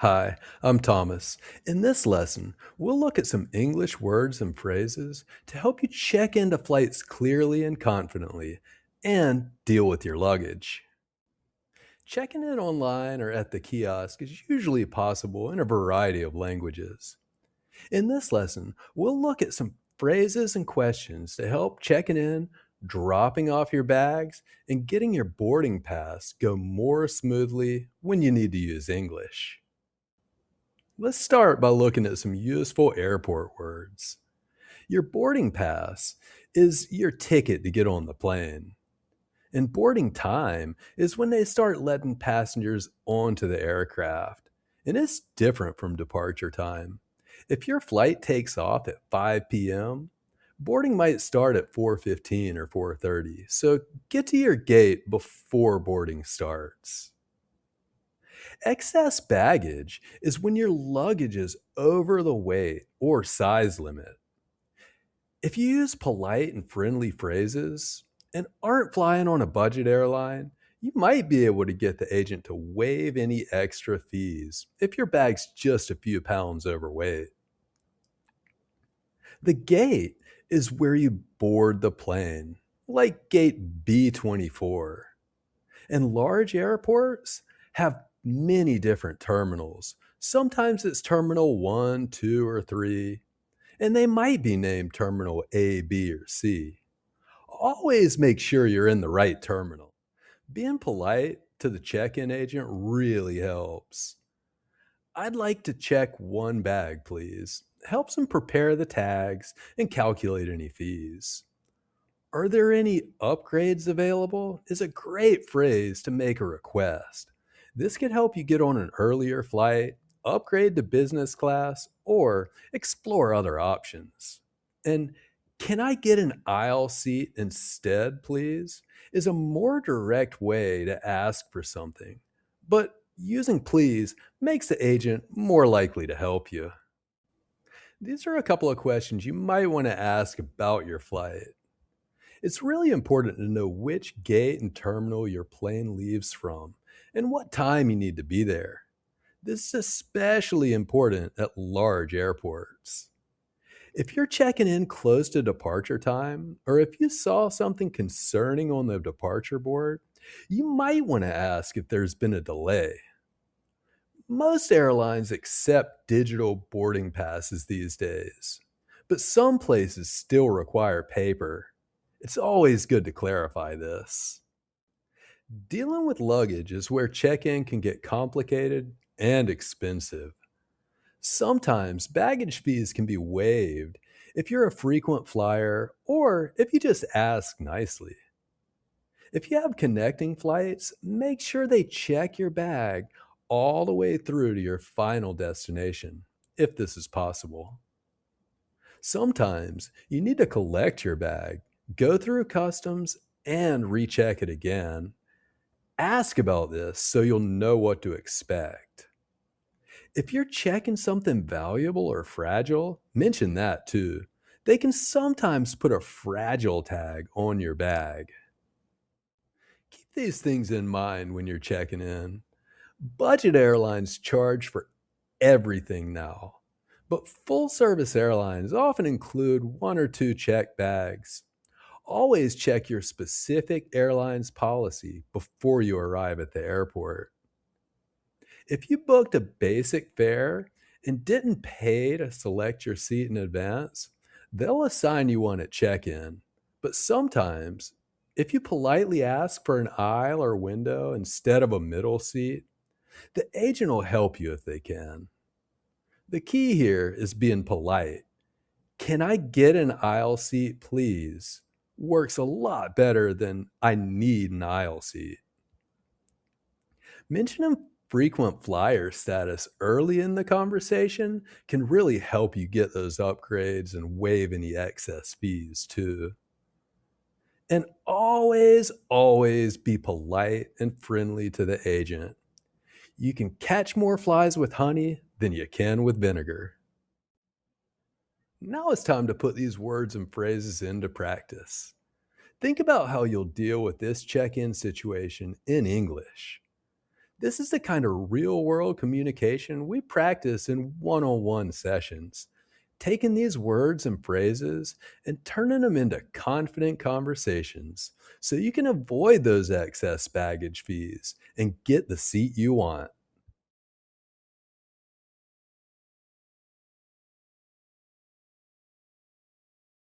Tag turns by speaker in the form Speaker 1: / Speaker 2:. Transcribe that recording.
Speaker 1: Hi, I'm Thomas. In this lesson, we'll look at some English words and phrases to help you check into flights clearly and confidently and deal with your luggage. Checking in online or at the kiosk is usually possible in a variety of languages. In this lesson, we'll look at some phrases and questions to help checking in, dropping off your bags, and getting your boarding pass go more smoothly when you need to use English. Let's start by looking at some useful airport words. Your boarding pass is your ticket to get on the plane. And boarding time is when they start letting passengers onto the aircraft. And it's different from departure time. If your flight takes off at 5 p.m., boarding might start at 4:15 or 4:30. So get to your gate before boarding starts. Excess baggage is when your luggage is over the weight or size limit. If you use polite and friendly phrases and aren't flying on a budget airline, you might be able to get the agent to waive any extra fees if your bag's just a few pounds overweight. The gate is where you board the plane, like gate B24. And large airports have many different terminals. Sometimes it's terminal 1, 2, or 3, and they might be named terminal A, B, or C. Always make sure you're in the right terminal. Being polite to the check in agent really helps. I'd like to check one bag, please. Helps them prepare the tags and calculate any fees. Are there any upgrades available? Is a great phrase to make a request. This could help you get on an earlier flight, upgrade to business class, or explore other options. And can I get an aisle seat instead, please? Is a more direct way to ask for something. But using please makes the agent more likely to help you. These are a couple of questions you might want to ask about your flight. It's really important to know which gate and terminal your plane leaves from and what time you need to be there. This is especially important at large airports. If you're checking in close to departure time, or if you saw something concerning on the departure board, you might want to ask if there's been a delay. Most airlines accept digital boarding passes these days, but some places still require paper. It's always good to clarify this. Dealing with luggage is where check in can get complicated and expensive. Sometimes baggage fees can be waived if you're a frequent flyer or if you just ask nicely. If you have connecting flights, make sure they check your bag all the way through to your final destination, if this is possible. Sometimes you need to collect your bag, go through customs, and recheck it again. Ask about this so you'll know what to expect. If you're checking something valuable or fragile, mention that too. They can sometimes put a fragile tag on your bag. Keep these things in mind when you're checking in. Budget airlines charge for everything now, but full service airlines often include one or two checked bags. Always check your specific airline's policy before you arrive at the airport. If you booked a basic fare and didn't pay to select your seat in advance, they'll assign you one at check in. But sometimes, if you politely ask for an aisle or window instead of a middle seat, the agent will help you if they can. The key here is being polite. "Can I get an aisle seat, please?" Works a lot better than "I need an aisle seat." Mentioning frequent flyer status early in the conversation can really help you get those upgrades and waive any excess fees too. And always be polite and friendly to the agent. You can catch more flies with honey than you can with vinegar. Now it's time to put these words and phrases into practice. Think about how you'll deal with this check in situation in English. This is the kind of real world communication we practice in one on one sessions. Taking these words and phrases and turning them into confident conversations so you can avoid those excess baggage fees and get the seat you want.